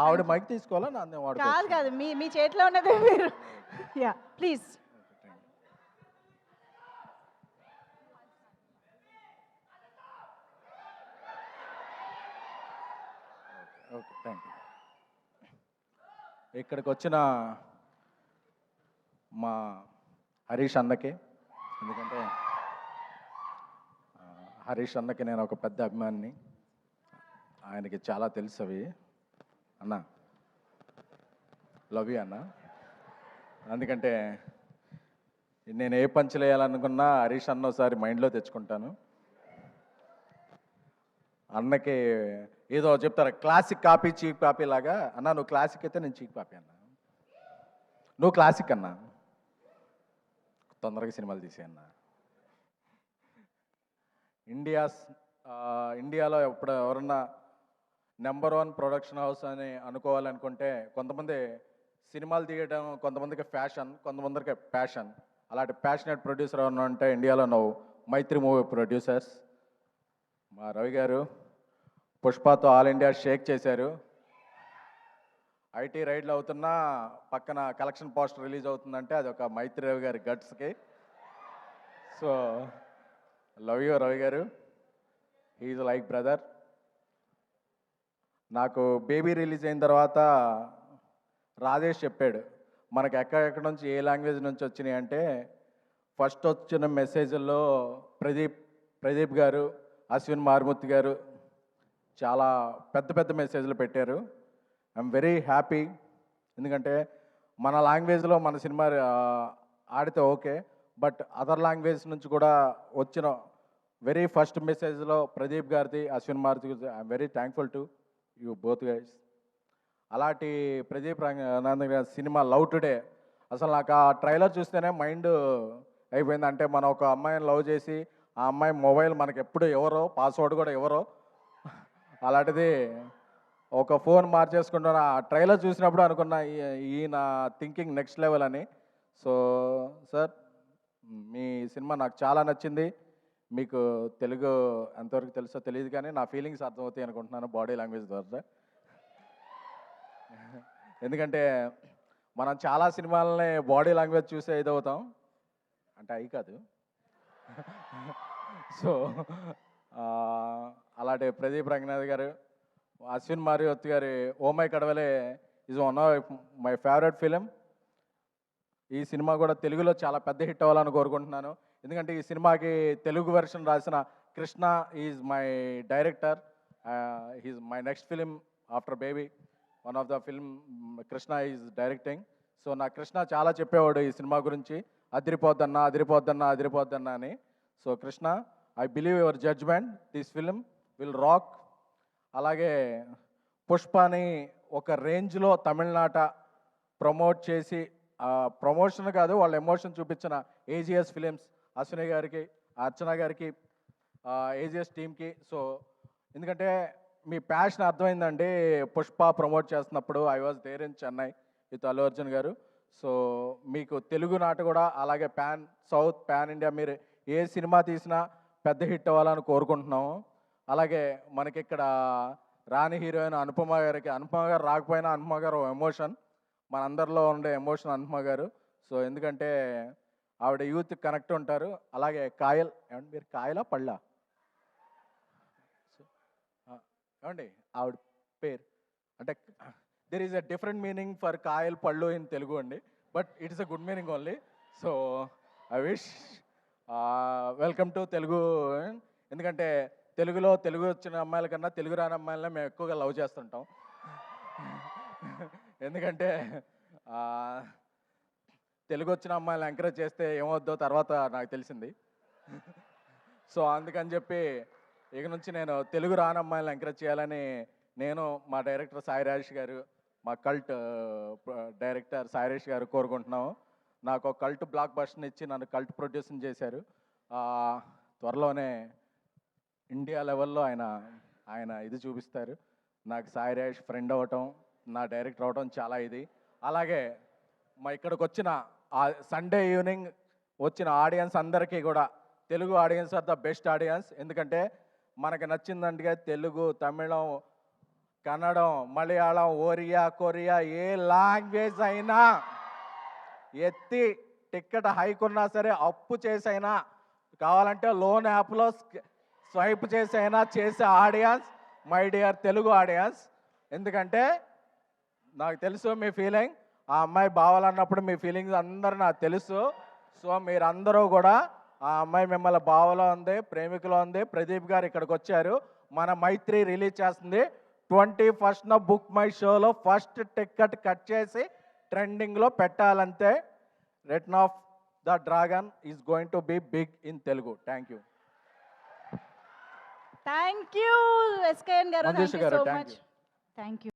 ఆవిడ మైక్ తీసుకోవాలా నన్ను కాదు వాడుకోవచ్చు కాదు మీ మీ చేతిలో ఉన్నదే మీరు yeah please. Okay thank you. ఇక్కడికి వచ్చిన మా హరీష్ అన్నకి, ఎందుకంటే హరీష్ అన్నకి నేను ఒక పెద్ద అభిమానిని, ఆయనకి చాలా తెలుసు అవి. అన్న లవ్ యూ అన్న. ఎందుకంటే నేను ఏ పంచులు వేయాలనుకున్నా హరీష్ అన్న ఒకసారి మైండ్లో తెచ్చుకుంటాను. అన్నకి ఏదో చెప్తారు క్లాసిక్ కాపీ చీప్ కాపీ లాగా, అన్న నువ్వు క్లాసిక్ అయితే నేను చీప్ కాపీ అన్న, నువ్వు క్లాసిక్ అన్న, తొందరగా సినిమాలు తీసేయన్న. ఇండియాలో ఎవరన్నా నెంబర్ 1 ప్రొడక్షన్ హౌస్ అని అనుకోవాలనుకుంటే కొంతమంది సినిమాలు తీయడం, కొంతమందికి ఫ్యాషన్, కొంతమందికి ప్యాషన్. అలాంటి ప్యాషనెట్ ప్రొడ్యూసర్ ఎవరన్నా అంటే ఇండియాలో నువ్వు మైత్రి మూవీ ప్రొడ్యూసర్స్. మా రవి గారు పుష్పతో ఆల్ ఇండియా షేక్ చేశారు. ఐటీ రైడ్లు అవుతున్నా పక్కన కలెక్షన్ పోస్టర్ రిలీజ్ అవుతుందంటే అది ఒక మైత్రి రవి గారి గట్స్కి. సో లవ్ యూ రవి గారు, హీఈ్ లైక్ బ్రదర్. నాకు బేబీ రిలీజ్ అయిన తర్వాత రాజేష్ చెప్పాడు మనకు ఎక్కడెక్కడ నుంచి ఏ లాంగ్వేజ్ నుంచి వచ్చినాయి అంటే, ఫస్ట్ వచ్చిన మెసేజ్ల్లో ప్రదీప్ గారు, అశ్విన్ మారుమూర్తి గారు చాలా పెద్ద పెద్ద మెసేజ్లు పెట్టారు. I'm very happy. ఎందుకంటే మన లాంగ్వేజ్లో మన సినిమా ఆడితే ఓకే, బట్ అదర్ లాంగ్వేజ్ నుంచి కూడా వచ్చిన వెరీ ఫస్ట్ మెసేజ్లో ప్రదీప్ గారిది, అశ్విన్ మారుతి గారిది, I'm very thankful to you both guys. అలాంటి ప్రదీప్ రంగనాథన్ గారి సినిమా లవ్ టుడే అసలు నాకు ఆ ట్రైలర్ చూస్తేనే మైండ్ అయిపోయింది. అంటే మనం ఒక అమ్మాయిని లవ్ చేసి ఆ అమ్మాయి మొబైల్ మనకి ఎప్పుడు ఎవరో, పాస్వర్డ్ కూడా ఎవరో, అలాంటిది ఒక ఫోన్ మార్చేసుకుంటున్న ఆ ట్రైలర్ చూసినప్పుడు అనుకున్నా ఈయన థింకింగ్ నెక్స్ట్ లెవెల్ అని. సో సార్ మీ సినిమా నాకు చాలా నచ్చింది. మీకు తెలుగు ఎంతవరకు తెలుసో తెలియదు కానీ నా ఫీలింగ్స్ అర్థమవుతాయి అనుకుంటున్నాను బాడీ లాంగ్వేజ్ ద్వారా. ఎందుకంటే మనం చాలా సినిమాలని బాడీ లాంగ్వేజ్ చూసే ఇదవుతాం, అంటే అవి కాదు. సో అలాంటి ప్రదీప్ రంగనాథ్ గారు, అశ్విన్ మారుతి గారి oh my Kadavule is one of my favourite film. ఈ సినిమా కూడా తెలుగులో చాలా పెద్ద హిట్ అవ్వాలని కోరుకుంటున్నాను. ఎందుకంటే ఈ సినిమాకి తెలుగు వెర్షన్ రాసిన Krishna is my director. He's my next film after Baby. One of the film Krishna is directing. So నా కృష్ణ చాలా చెప్పేవాడు ఈ సినిమా గురించి, అదిరిపోద్దన్నా అదిరిపోద్దన్నా అదిరిపోద్దన్నా అని. So Krishna, I believe your judgement, this film will rock. అలాగే పుష్పని ఒక రేంజ్లో తమిళనాట ప్రమోట్ చేసి, ప్రమోషన్ కాదు వాళ్ళ ఎమోషన్ చూపించిన ఏజిఎస్ ఫిలిమ్స్, అశ్విని గారికి, అర్చన గారికి, ఏజిఎస్ టీమ్కి. సో ఎందుకంటే మీ ప్యాషన్ అర్థమైందండి. పుష్ప ప్రమోట్ చేస్తున్నప్పుడు I was there in Chennai with Allu Arjun garu. So మీకు తెలుగు నాట కూడా అలాగే సౌత్ పాన్ ఇండియా మీరు ఏ సినిమా తీసినా పెద్ద హిట్ అవ్వాలని కోరుకుంటున్నాము. అలాగే మనకి ఇక్కడ రాణి హీరోయిన్ అనుపమ గారు రాకపోయినా అనుపమ గారు ఎమోషన్, మనందరిలో ఉండే ఎమోషన్ అనుపమ గారు. సో ఎందుకంటే ఆవిడ యూత్ కనెక్ట్ ఉంటారు. అలాగే కాయల్, ఏమంటే మీరు కాయలా పళ్ళా ఏమండి ఆవిడ పేరు, అంటే there is a different meaning for Kayal పళ్ళు ఇన్ తెలుగు అండి, but it is a good meaning only. So I wish welcome to Telugu. ఎందుకంటే తెలుగు వచ్చిన అమ్మాయిల కన్నా తెలుగు రాని అమ్మాయిలనే మేము ఎక్కువగా లవ్ చేస్తుంటాం. ఎందుకంటే తెలుగు వచ్చిన అమ్మాయిలను ఎంకరేజ్ చేస్తే ఏమవుద్దో తర్వాత నాకు తెలిసింది. సో అందుకని చెప్పి ఇక నుంచి నేను తెలుగు రాని అమ్మాయిలను ఎంకరేజ్ చేయాలని నేను, మా డైరెక్టర్ సాయి రాజేష్ గారు, మా కల్ట్ డైరెక్టర్ సాయి రాజేష్ గారు కోరుకుంటున్నాము. నాకు ఒక కల్ట్ బ్లాక్ బస్టర్ని ఇచ్చి నన్ను కల్ట్ ప్రొడ్యూసింగ్ చేశారు. త్వరలోనే ఇండియా లెవెల్లో ఆయన ఇది చూపిస్తారు. నాకు సాయి రాజేష్ ఫ్రెండ్ అవ్వటం, నా డైరెక్టర్ అవ్వటం చాలా ఇది. అలాగే మా ఇక్కడికి వచ్చిన సండే ఈవినింగ్ వచ్చిన ఆడియన్స్ అందరికీ కూడా, Telugu audience are the best audience. ఎందుకంటే మనకి నచ్చిందంటే తెలుగు, తమిళం, కన్నడం, మలయాళం, ఒరియా, కొరియా ఏ లాంగ్వేజ్ అయినా ఎత్తి టికెట్ హైక్ ఉన్నా సరే అప్పు చేసైనా కావాలంటే లోన్ యాప్లో స్వైప్ చేసైనా చేసే audience my dear Telugu audience. ఎందుకంటే నాకు తెలుసు మీ ఫీలింగ్, ఆ అమ్మాయి బావాలన్నప్పుడు మీ ఫీలింగ్స్ అందరూ నాకు తెలుసు. సో మీరందరూ కూడా ఆ అమ్మాయి మిమ్మల్ని బావలో ఉంది, ప్రేమికులో ఉంది. ప్రదీప్ గారు ఇక్కడికి వచ్చారు, మన మైత్రి రిలీజ్ చేస్తుంది 21st బుక్ మై షోలో ఫస్ట్ టికెట్ కట్ చేసి ట్రెండింగ్లో పెట్టాలంతే. Return of the dragon is going to be big in Telugu. Thank you. Thank you SKN garu, Manjusha thank you garu, so thank మచ్. you. Thank you.